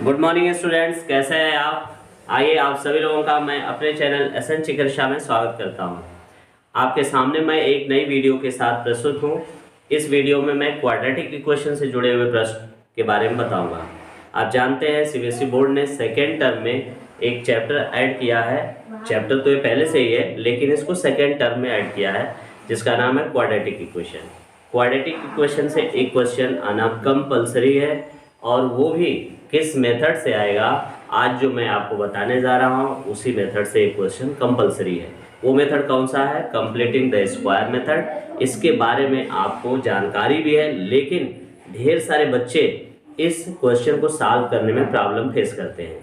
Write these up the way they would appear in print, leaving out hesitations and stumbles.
Good morning students, कैसे हैं आप। आइए आप सभी लोगों का मैं अपने चैनल एसएन चिकित्सा में स्वागत करता हूं। आपके सामने मैं एक नई वीडियो के साथ प्रस्तुत हूं। इस वीडियो में मैं क्वाड्रेटिक इक्वेशन से जुड़े हुए प्रश्न के बारे में बताऊंगा। आप जानते हैं सीबीएसई बोर्ड ने सेकेंड टर्म में एक चैप्टर ऐड किया है। चैप्टर तो ये पहले से ही है, लेकिन इसको सेकेंड टर्म में ऐड किया है, जिसका नाम है क्वाड्रेटिक इक्वेशन। क्वाड्रेटिक इक्वेशन से एक क्वेश्चन आना कंपल्सरी है, और वो भी किस मेथड से आएगा, आज जो मैं आपको बताने जा रहा हूँ उसी मेथड से एक क्वेश्चन कंपलसरी है। वो मेथड कौन सा है? Completing the square method. इसके बारे में आपको जानकारी भी है, लेकिन ढेर सारे बच्चे इस क्वेश्चन को सॉल्व करने में प्रॉब्लम फेस करते हैं।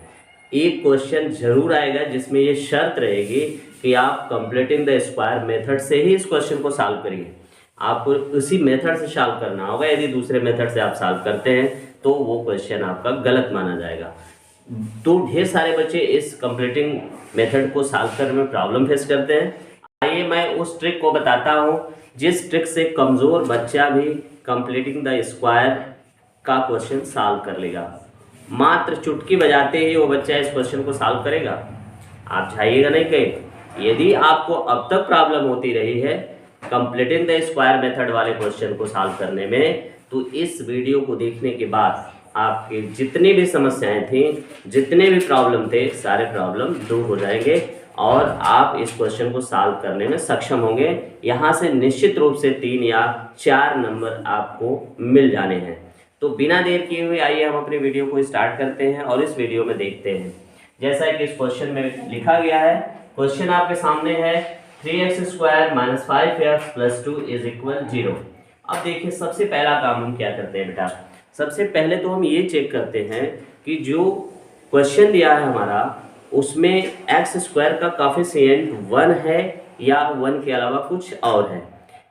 एक क्वेश्चन जरूर आएगा जिसमें ये शर्त रहेगी कि आप कंप्लीटिंग द स्क्वायर मेथड से ही इस क्वेश्चन को सॉल्व करिए। आपको उसी मेथड से सॉल्व करना होगा। यदि दूसरे मेथड से आप सॉल्व करते हैं तो वो क्वेश्चन आपका गलत माना जाएगा। तो ढेर सारे बच्चे इस कंप्लीटिंग मेथड को सॉल्व करने में प्रॉब्लम फेस करते हैं। आइए मैं उस ट्रिक को बताता हूँ जिस ट्रिक से कमज़ोर बच्चा भी कंप्लीटिंग द स्क्वायर का क्वेश्चन सॉल्व कर लेगा। मात्र चुटकी बजाते ही वो बच्चा इस क्वेश्चन को सॉल्व करेगा। आप जाइएगा नहीं कहीं। यदि आपको अब तक प्रॉब्लम होती रही है कंप्लीटिंग द स्क्वायर मेथड वाले क्वेश्चन को सॉल्व करने में, तो इस वीडियो को देखने के बाद आपके जितनी भी समस्याएं थी, जितने भी प्रॉब्लम थे, सारे प्रॉब्लम दूर हो जाएंगे और आप इस क्वेश्चन को सॉल्व करने में सक्षम होंगे। यहाँ से निश्चित रूप से 3 या 4 नंबर आपको मिल जाने हैं। तो बिना देर किए हुए आइए हम अपनी वीडियो को स्टार्ट करते हैं और इस वीडियो में देखते हैं। जैसा कि इस क्वेश्चन में लिखा गया है, क्वेश्चन आपके सामने है 3x² - 5x + 2 = 0। अब देखिए, सबसे पहला काम हम क्या करते हैं बेटा, सबसे पहले तो हम ये चेक करते हैं कि जो क्वेश्चन दिया है हमारा उसमें x² का कोएफिशिएंट 1 है या 1 के अलावा कुछ और है।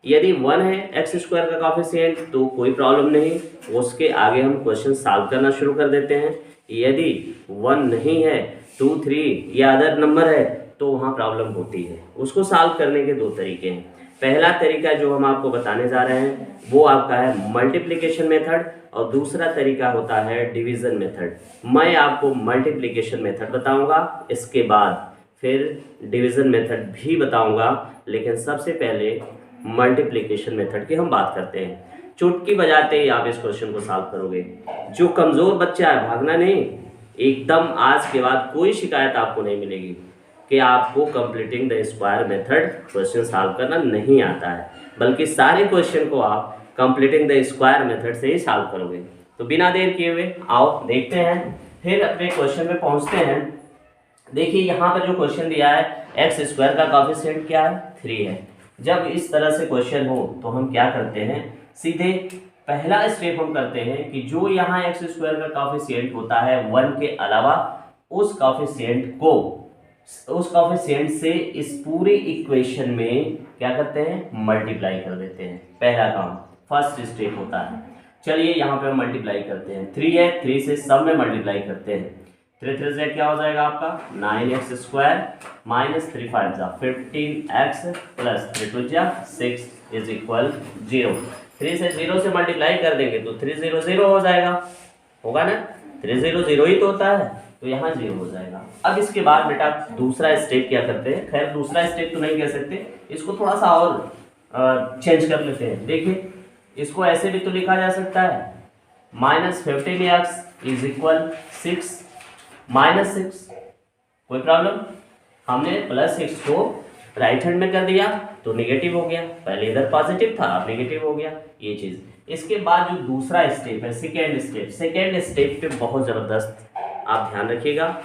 यदि 1 है x² का कोएफिशिएंट तो कोई प्रॉब्लम नहीं, उसके आगे हम क्वेश्चन सॉल्व करना शुरू कर देते हैं। यदि 1 नहीं है, 2, 3 या अदर नंबर है तो वहाँ प्रॉब्लम होती है। उसको सॉल्व करने के 2 तरीके हैं। पहला तरीका जो हम आपको बताने जा रहे हैं वो आपका है मल्टीप्लिकेशन मेथड, और दूसरा तरीका होता है डिवीज़न मेथड। मैं आपको मल्टीप्लिकेशन मेथड बताऊंगा, इसके बाद फिर डिवीज़न मेथड भी बताऊंगा, लेकिन सबसे पहले मल्टीप्लिकेशन मेथड की हम बात करते हैं। चुटकी बजाते ही आप इस क्वेश्चन को सॉल्व करोगे। जो कमज़ोर बच्चा है, भागना नहीं, एकदम आज के बाद कोई शिकायत आपको नहीं मिलेगी कि आपको completing the square method question solve करना नहीं आता है, बल्कि सारे क्वेश्चन को आप कंप्लीटिंग द स्क्वायर मेथड से ही सॉल्व करोगे। तो बिना देर किए हुए आओ देखते हैं, फिर अपने क्वेश्चन में पहुंचते हैं। देखिए यहाँ पर जो क्वेश्चन दिया है x² का कोएफिशिएंट क्या है? 3 है। जब इस तरह से क्वेश्चन हो तो हम क्या करते हैं, सीधे पहला स्टेप हम करते हैं कि जो यहाँ x² का कोएफिशिएंट होता है 1 के अलावा, उस कोएफिशिएंट से इस पूरी इक्वेशन में क्या करते हैं, मल्टीप्लाई कर देते हैं। पहला काम, फर्स्ट स्टेप होता है। चलिए यहाँ पे हम मल्टीप्लाई करते हैं। 3 है, 3 से सब में मल्टीप्लाई करते हैं। 3 3 से क्या हो जाएगा आपका 9x² - 3 5 15x + 3 2 6 = 0। 3 से 0 से मल्टीप्लाई कर देंगे तो 3 0 0 हो जाएगा, होगा ना। 3 0 0 ही तो होता है, तो यहाँ 0 हो जाएगा। अब इसके बाद बेटा दूसरा स्टेप क्या करते हैं, खैर दूसरा स्टेप तो नहीं कह सकते, इसको थोड़ा सा और चेंज कर लेते हैं। देखिए इसको ऐसे भी तो लिखा जा सकता है, -15x = 6 -6, कोई प्रॉब्लम। हमने +6 को राइट हैंड में कर दिया तो नेगेटिव हो गया, पहले इधर पॉजिटिव था अब नेगेटिव हो गया, ये चीज़। इसके बाद जो दूसरा स्टेप है, सेकेंड स्टेप पे बहुत ज़बरदस्त आप ध्यान रखिएगा,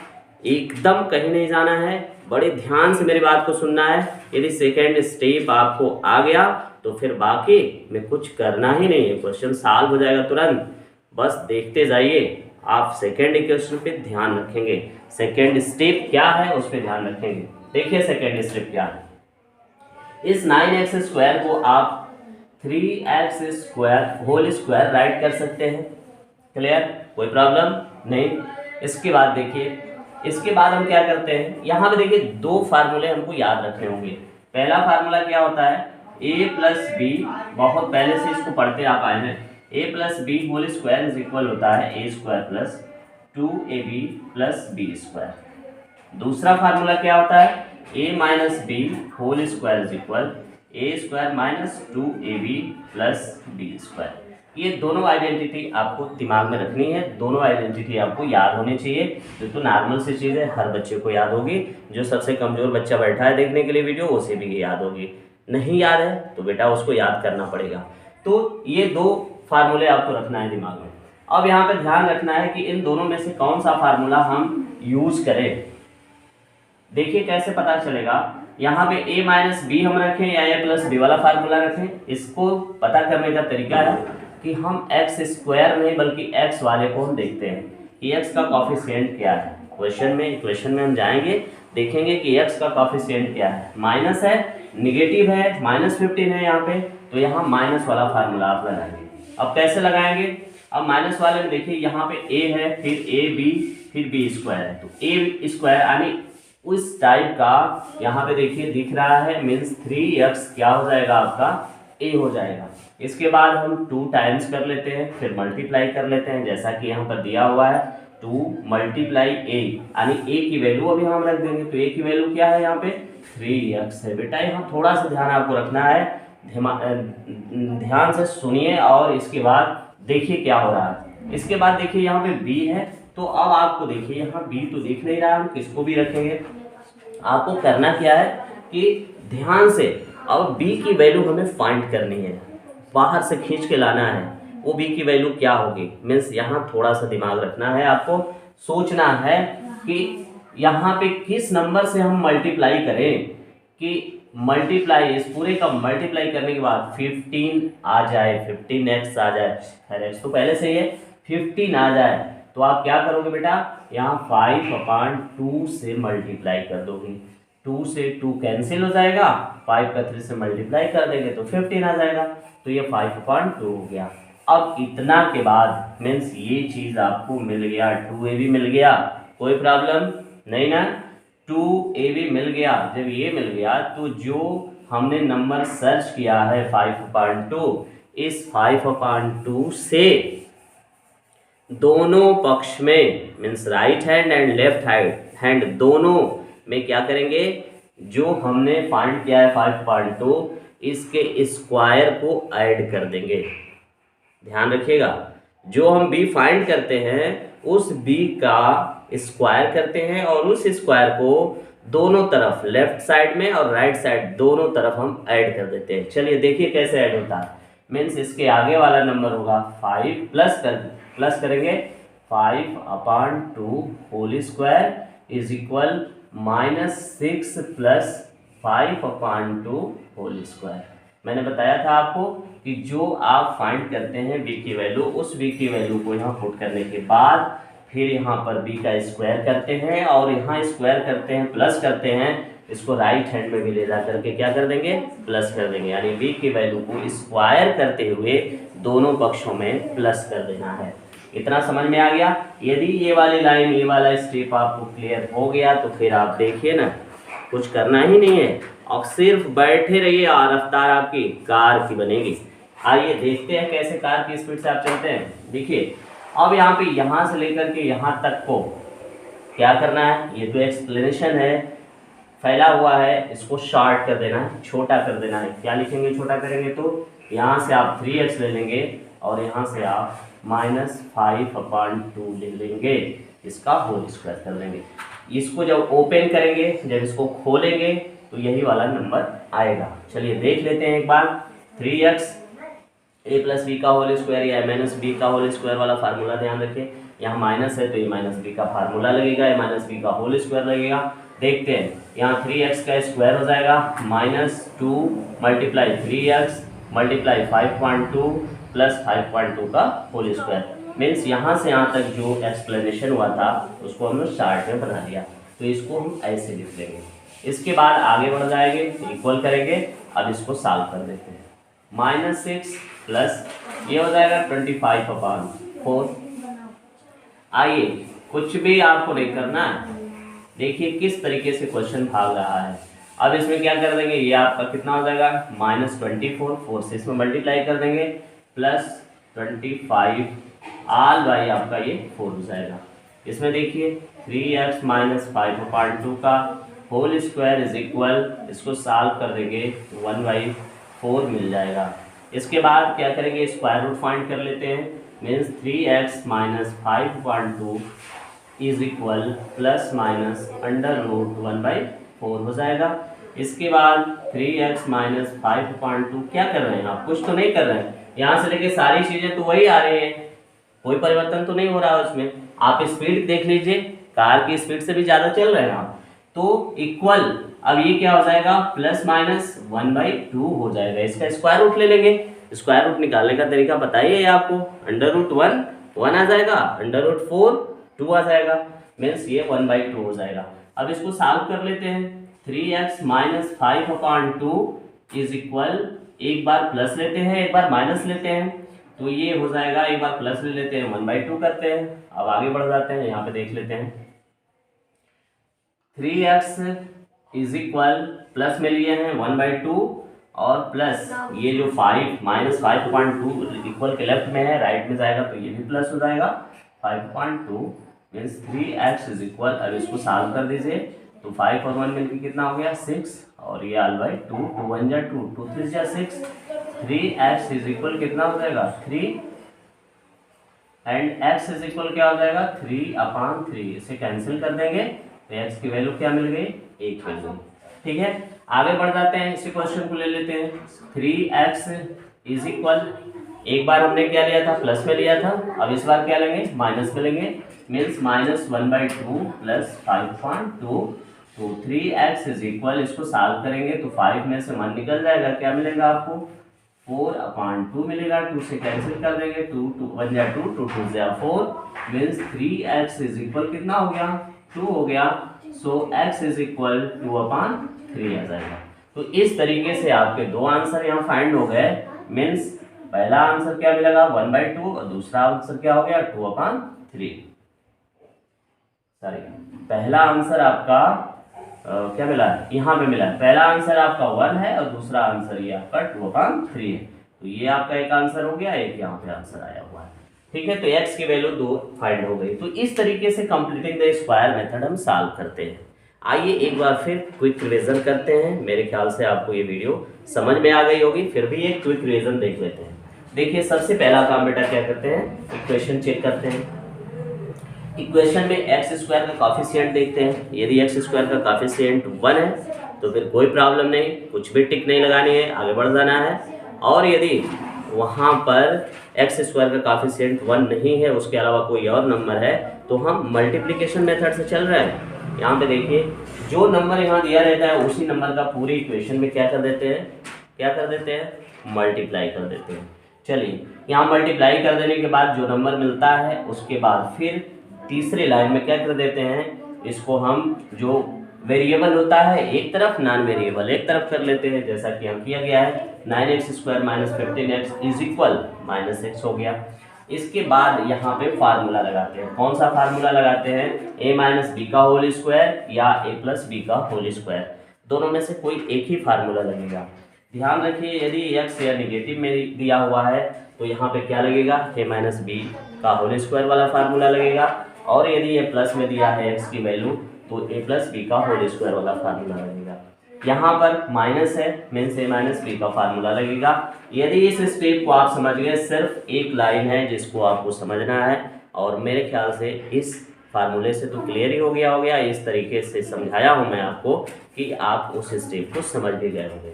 एकदम कहीं नहीं जाना है, बड़े ध्यान से मेरी बात को सुनना है। यदि सेकेंड स्टेप आपको आ गया तो फिर बाकी में कुछ करना ही नहीं है, क्वेश्चन सॉल्व हो जाएगा तुरंत। बस देखते जाइए, आप सेकेंड इक्वेशन पे ध्यान रखेंगे, सेकेंड स्टेप क्या है उस पर ध्यान रखेंगे। देखिए सेकेंड स्टेप क्या है, इस 9x² को आप 3x² होल स्क्वायर राइट कर सकते हैं। क्लियर, कोई प्रॉब्लम नहीं। इसके बाद देखिए, इसके बाद हम क्या करते हैं, यहाँ पे देखिए 2 फार्मूले हमको याद रखने होंगे। पहला फार्मूला क्या होता है, a + b, बहुत पहले से इसको पढ़ते आप आए हैं, a + b होल स्क्वायर = होता है a² + 2ab plus b square. दूसरा फार्मूला क्या होता है, a minus b whole square is equal a square minus 2ab plus b square. ये दोनों आइडेंटिटी आपको दिमाग में रखनी है, दोनों आइडेंटिटी आपको याद होनी चाहिए। तो नॉर्मल सी चीज़ है, हर बच्चे को याद होगी। जो सबसे कमज़ोर बच्चा बैठा है देखने के लिए वीडियो, उसे भी याद होगी। नहीं याद है तो बेटा उसको याद करना पड़ेगा। तो ये दो फार्मूले आपको रखना है दिमाग में। अब यहाँ पे ध्यान रखना है कि इन दोनों में से कौन सा फार्मूला हम यूज़ करें। देखिए कैसे पता चलेगा, यहाँ पे a माइनस बी हम रखें या a प्लस बी वाला फार्मूला रखें। इसको पता करने का तरीका है कि हम एक्स स्क्वायर नहीं बल्कि एक्स वाले को हम देखते हैं कि एक्स का कॉफिशिएंट क्या है। इक्वेशन में हम जाएंगे, देखेंगे कि एक्स का कॉफिशिएंट क्या है। माइनस है, निगेटिव है, -15 है यहाँ पे, तो यहाँ माइनस वाला फार्मूला आप लगाएंगे। अब कैसे लगाएंगे, अब माइनस वाले में देखिए यहाँ पे a है, फिर ए बी, फिर बी स्क्वायर है, तो ए स्क्वायर यानी उस टाइप का यहाँ पे देखिए दिख रहा है, मीन्स 3x क्या हो जाएगा आपका a हो जाएगा। इसके बाद हम 2 टाइम्स कर लेते हैं, फिर मल्टीप्लाई कर लेते हैं जैसा कि यहाँ पर दिया हुआ है 2 मल्टीप्लाई a, यानी a की वैल्यू अभी हम रख देंगे। तो a की वैल्यू क्या है यहाँ पे 3x है। बेटा यहाँ थोड़ा सा ध्यान आपको रखना है, ध्यान से सुनिए और इसके बाद देखिए क्या हो रहा है। इसके बाद देखिए यहाँ पे b है, तो अब आपको देखिए यहाँ b तो दिख नहीं रहा, हम किसको भी रखेंगे। आपको करना क्या है कि ध्यान से अब b की वैल्यू हमें फाइंड करनी है, बाहर से खींच के लाना है। वो b की वैल्यू क्या होगी, मीन्स यहाँ थोड़ा सा दिमाग रखना है, आपको सोचना है कि यहाँ पे किस नंबर से हम मल्टीप्लाई करें कि मल्टीप्लाई, इस पूरे का मल्टीप्लाई करने के बाद 15 आ जाए, 15x आ जाए। खैर x तो पहले से ही है, 15 आ जाए तो आप क्या करोगे बेटा, यहाँ 5/2 से मल्टीप्लाई कर दोगे। 2 से 2 कैंसिल हो जाएगा, 5 का 3 से मल्टीप्लाई कर देंगे तो 15 आ जाएगा, तो ये 5/2 हो गया। अब इतना के बाद मीन्स ये चीज़ आपको मिल गया, 2ab मिल गया, कोई प्रॉब्लम नहीं ना। 2ab मिल गया, जब ये मिल गया तो जो हमने नंबर सर्च किया है 5/2, इस 5/2 से दोनों पक्ष में means right hand and left hand दोनों में क्या करेंगे, जो हमने फाइंड किया है 5/2, इसके स्क्वायर को ऐड कर देंगे। ध्यान रखिएगा, जो हम b फाइंड करते हैं उस b का स्क्वायर करते हैं और उस स्क्वायर को दोनों तरफ लेफ्ट साइड में और राइट साइड दोनों तरफ हम ऐड कर देते हैं। चलिए देखिए कैसे ऐड होता है। मीन्स इसके आगे वाला नंबर होगा 5 प्लस करेंगे 5/2 whole square is equal -6 plus 5/2 whole square. मैंने बताया था आपको कि जो आप फाइंड करते हैं b की वैल्यू, उस b की वैल्यू को यहाँ पुट करने के बाद फिर यहाँ पर b का स्क्वायर करते हैं और यहाँ स्क्वायर करते हैं, प्लस करते हैं, इसको राइट हैंड में भी ले जा करके क्या कर देंगे, प्लस कर देंगे। यानी b की वैल्यू को स्क्वायर करते हुए दोनों पक्षों में प्लस कर देना है। इतना समझ में आ गया। यदि ये वाली लाइन, ये वाला स्टेप आपको क्लियर हो गया तो फिर आप देखिए ना, कुछ करना ही नहीं है और सिर्फ बैठे रहिए और रफ्तार आपकी कार की बनेगी। आइए देखते हैं कैसे कार की स्पीड से आप चलते हैं। देखिए अब यहाँ पे यहाँ से लेकर के यहाँ तक को क्या करना है, ये तो एक्सप्लेनेशन है, फैला हुआ है, इसको शॉर्ट कर देना है, छोटा कर देना है। क्या लिखेंगे छोटा करेंगे तो यहाँ से आप 3x ले लेंगे और यहाँ से आप -5/2 ले लेंगे, इसका होल स्क्वायर कर लेंगे। इसको जब ओपन करेंगे, जब इसको खोलेंगे तो यही वाला नंबर आएगा। चलिए देख लेते हैं एक बार। 3x a प्लस बी का होल स्क्वायर या माइनस बी का होल स्क्वायर वाला फार्मूला ध्यान रखें। यहाँ माइनस है तो ये माइनस बी का फार्मूला लगेगा, या माइनस बी का होल स्क्वायर लगेगा। देखते हैं, यहाँ 3x का स्क्वायर हो जाएगा -2 मल्टीप्लाई 3x मल्टीप्लाई 5/2 प्लस 5/2 का होल स्क्वायर। मीन्स यहाँ से यहाँ तक जो एक्सप्लेनेशन हुआ था उसको हमने चार्ट में बना दिया, तो इसको हम ऐसे लिख देंगे। इसके बाद आगे बढ़ जाएंगे, इक्वल करेंगे। अब इसको सॉल्व कर देते हैं। -6 प्लस ये हो जाएगा 25/4। आइए, कुछ भी आपको नहीं करना है, देखिए किस तरीके से क्वेश्चन भाग रहा है। अब इसमें क्या कर देंगे, ये आपका कितना हो जाएगा -24, 4 से इसमें मल्टीप्लाई कर देंगे, प्लस 25 ऑल बाई आपका ये 4 हो जाएगा। इसमें देखिए 3x माइनस 5/2 का होल स्क्वायर इज इक्वल, इसको सॉल्व कर देंगे 1/4 मिल जाएगा। इसके बाद क्या करेंगे, स्क्वायर रूट फाइंड कर लेते हैं। Means 3x minus 5/2 is equal plus minus under root 1/4 हो जाएगा। इसके बाद 3x माइनस 5/2 क्या कर रहे हैं आप, कुछ तो नहीं कर रहे हैं, यहाँ से लेके सारी चीज़ें तो वही आ रही है, कोई परिवर्तन तो नहीं हो रहा है उसमें। आप स्पीड देख लीजिए, कार की स्पीड से भी ज़्यादा चल रहे हैं आप, तो इक्वल अब ये क्या हो जाएगा, प्लस माइनस 1/2 हो जाएगा। इसका स्क्वायर रूट ले लेंगे। स्क्वायर रूट निकालने का तरीका बताइए आपको, अंडर रूट 1 आ जाएगा, अंडर रूट 4 2 आ जाएगा, मीन्स ये 1/2 हो जाएगा। अब इसको सॉल्व कर लेते हैं। 3x माइनस 5/2 इज इक्वल, एक बार प्लस लेते हैं एक बार माइनस लेते हैं, तो ये हो जाएगा, एक बार प्लस ले लेते हैं 1/2 करते हैं। अब आगे बढ़ जाते हैं, यहाँ पे देख लेते हैं 3x इज इक्वल, प्लस में लिए हैं 1/2 और प्लस ये जो 5 माइनस 5/2 इक्वल के लेफ्ट में है, राइट में जाएगा तो ये भी प्लस हो जाएगा 5/2 मीन्स 3x इज इक्वल। अब इसको सॉल्व कर दीजिए तो 5 और 1 मिलकर कितना हो गया 6 और ये all/2, 2 1 जा 2, 2 3 जा 6, 3x इज इक्वल कितना हो जाएगा 3 एंड x इज इक्वल क्या हो जाएगा 3/3। इसे कैंसिल कर देंगे तो x की वैल्यू क्या मिल गई 1 मिल गई। ठीक है, आगे बढ़ जाते हैं, इसी क्वेश्चन को ले लेते हैं। 3x इज इक्वल, एक बार हमने क्या लिया था प्लस में लिया था, अब इस बार क्या लेंगे माइनस में लेंगे, मीन्स माइनस 1/2 प्लस 5/2, तो 3x इज इक्वल, इसको सॉल्व करेंगे तो 5 में से 1 निकल जाएगा, क्या मिलेगा आपको 4/2 मिलेगा। 2 से कैंसिल कर देंगे, 2 2 1 जा 2, 2 2 जा 4 मीन्स 3x इज इक्वल कितना हो गया 2 हो गया। सो x इज इक्वल 2/3 आ जाएगा। तो इस तरीके से आपके दो आंसर यहाँ फाइंड हो गए। मीन्स पहला आंसर क्या मिलेगा 1/2 और दूसरा आंसर क्या हो गया 2/3। सॉरी, पहला आंसर आपका क्या मिला है, यहाँ पे मिला है, पहला आंसर आपका 1 है और दूसरा आंसर ये आपका 2/3 है। तो ये आपका एक आंसर हो गया, एक यहाँ पे आंसर आया हुआ है। ठीक है, तो x की वैल्यू 2 फाइंड हो गई। तो इस तरीके से कंप्लीटिंग द स्क्वायर मेथड हम सॉल्व करते हैं। आइए एक बार फिर क्विक रिवीजन करते हैं। मेरे ख्याल से आपको ये वीडियो समझ में आ गई होगी, फिर भी एक क्विक रिवीजन देख लेते हैं। देखिए, सबसे पहला काम बेटा क्या करते हैं, इक्वेशन चेक करते हैं। इक्वेशन में एक्स स्क्वायर का कॉफिशिएंट देखते हैं। यदि एक्स स्क्वायर का कॉफिशिएंट 1 है तो फिर कोई प्रॉब्लम नहीं, कुछ भी टिक नहीं लगानी है, आगे बढ़ जाना है। और यदि वहाँ पर एक्स स्क्वायर का कॉफिशिएंट 1 नहीं है, उसके अलावा कोई और नंबर है, तो हम मल्टीप्लिकेशन मेथड से चल रहे हैं। यहाँ पे देखिए, जो नंबर यहाँ दिया रहता है उसी नंबर का पूरी इक्वेशन में क्या कर देते हैं, मल्टीप्लाई कर देते हैं। चलिए, यहाँ मल्टीप्लाई कर देने के बाद जो नंबर मिलता है उसके बाद फिर तीसरी लाइन में क्या कर देते हैं, इसको हम जो वेरिएबल होता है एक तरफ, नॉन वेरिएबल एक तरफ कर लेते हैं, जैसा कि हम किया गया है। 9x² minus 15x is equal -x हो गया। इसके बाद यहाँ पे फार्मूला लगाते हैं। कौन सा फार्मूला लगाते हैं, a माइनस बी का होल स्क्वायर या a प्लस बी का होल स्क्वायर, दोनों में से कोई एक ही फार्मूला लगेगा। ध्यान रखिए, यदि x या निगेटिव में दिया हुआ है तो यहाँ पे क्या लगेगा, a माइनस बी का होल स्क्वायर वाला फार्मूला लगेगा, और यदि ये प्लस में दिया है x की वैल्यू तो a प्लस बी का होल स्क्वायर वाला फार्मूला लगेगा। यहाँ पर माइनस है, मीन्स a माइनस बी का फार्मूला लगेगा। यदि इस स्टेप को आप समझ गए, सिर्फ एक लाइन है जिसको आपको समझना है, और मेरे ख्याल से इस फार्मूले से तो क्लियर ही हो गया। इस तरीके से समझाया हूँ मैं आपको कि आप उस स्टेप को समझ भी गए होंगे।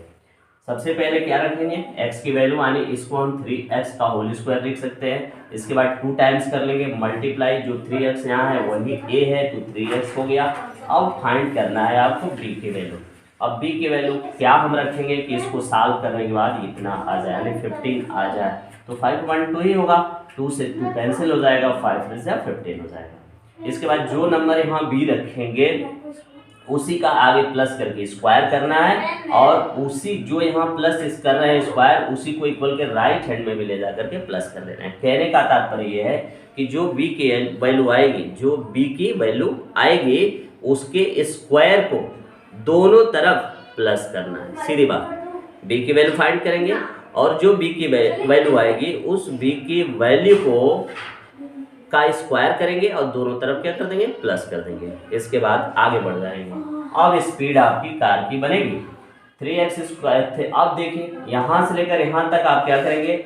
सबसे पहले क्या रखेंगे, x की वैल्यू आनी, इसको हम 3x का होल स्क्वायर लिख सकते हैं। इसके बाद 2 टाइम्स कर लेंगे, मल्टीप्लाई जो 3x यहाँ है वही a है तो 3x हो गया। अब फाइंड करना है आपको b की वैल्यू। अब b की वैल्यू क्या हम रखेंगे कि इसको सॉल्व करने के बाद इतना आ जाए, यानी 15 आ जाए, तो 5/2 ही होगा। 2 से 2 कैंसिल हो जाएगा, 5 में से 15 हो जाएगा। इसके बाद जो नंबर यहाँ b रखेंगे उसी का आगे प्लस करके स्क्वायर करना है, और उसी जो यहाँ प्लस कर रहे हैं स्क्वायर, उसी को इक्वल के राइट हैंड में भी ले जा करके प्लस कर देना है। कहने का तात्पर्य ये है कि जो b की वैल्यू आएगी, उसके स्क्वायर को दोनों तरफ प्लस करना है। सीधी बात, b की वैल्यू फाइंड करेंगे और जो b की वैल्यू आएगी उस b की वैल्यू को का स्क्वायर करेंगे और दोनों तरफ क्या कर देंगे, प्लस कर देंगे। इसके बाद आगे बढ़ जाएंगे। अब स्पीड आपकी कार की बनेगी 3x² थे। अब देखिए यहाँ से लेकर यहाँ तक आप क्या करेंगे,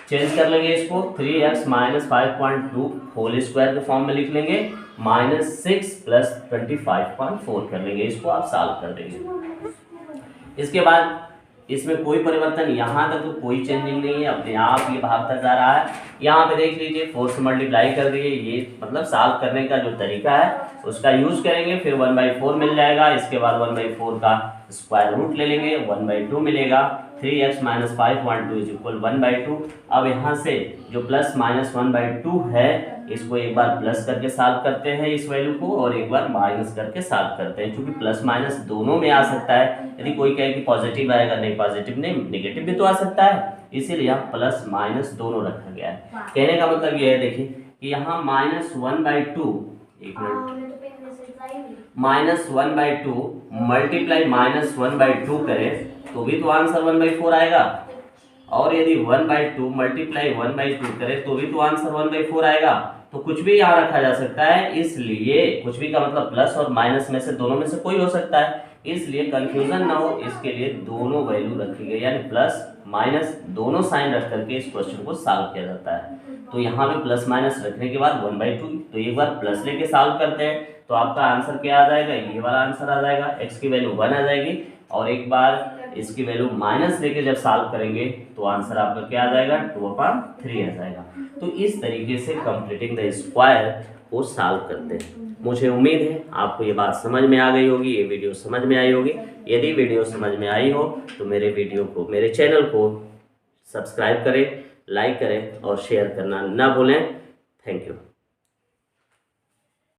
चेंज कर लेंगे इसको, 3x - 5.2 होल स्क्वायर के फॉर्म में लिख लेंगे, -6 + 25.4 कर लेंगे। इसको आप सॉल्व कर देंगे। इसके बाद इसमें कोई परिवर्तन, यहाँ तक तो कोई चेंजिंग नहीं है, अपने आप ये भागता जा रहा है। यहाँ पे देख लीजिए 4 से मल्टीप्लाई कर दिए, ये मतलब सॉल्व करने का जो तरीका है उसका यूज करेंगे, फिर 1/4 मिल जाएगा। इसके बाद 1/4 का स्क्वायर रूट ले लेंगे, 1/2 मिलेगा। 3x - 5.2 = 1/2। अब यहाँ से जो प्लस माइनस 1/2 है इसको एक बार प्लस करके सॉल्व करते हैं इस वैल्यू को, और एक बार माइनस करके सॉल्व करते हैं, क्योंकि प्लस माइनस दोनों में आ सकता है। यदि कोई कहे कि पॉजिटिव आएगा, नहीं पॉजिटिव नहीं, नेगेटिव भी तो आ सकता है, इसीलिए यहाँ प्लस माइनस दोनों रखा गया है। कहने का मतलब ये है देखिए कि यहाँ -1/2, एक मिनट, -1/2 मल्टीप्लाई -1/2 करें तो भी तो आंसर 1/4 आएगा, और यदि 1/2 मल्टीप्लाई 1/2 करें तो भी तो आंसर 1/4 आएगा। तो कुछ भी यहाँ रखा जा सकता है, इसलिए कुछ भी का मतलब प्लस और माइनस में से दोनों में से कोई हो सकता है, इसलिए कंफ्यूजन ना हो इसके लिए दोनों वैल्यू रखी गई, यानी प्लस माइनस दोनों साइन रख करके इस क्वेश्चन को सॉल्व किया जाता है। तो यहाँ पे प्लस माइनस रखने के बाद 1/2, तो एक बार प्लस लेके सॉल्व करते हैं तो आपका आंसर क्या आ जाएगा, ये वाला आंसर आ जाएगा, x की वैल्यू 1 आ जाएगी, और एक बार इसकी वैल्यू माइनस लेके जब सॉल्व करेंगे तो आंसर आपका क्या आ जाएगा, 2/3 आ जाएगा। तो इस तरीके से कंप्लीटिंग द स्क्वायर को सॉल्व करते हैं। मुझे उम्मीद है आपको ये बात समझ में आ गई होगी, ये वीडियो समझ में आई होगी। यदि वीडियो समझ में आई हो तो मेरे वीडियो को, मेरे चैनल को सब्सक्राइब करें, लाइक करें और शेयर करना ना भूलें। Thank you.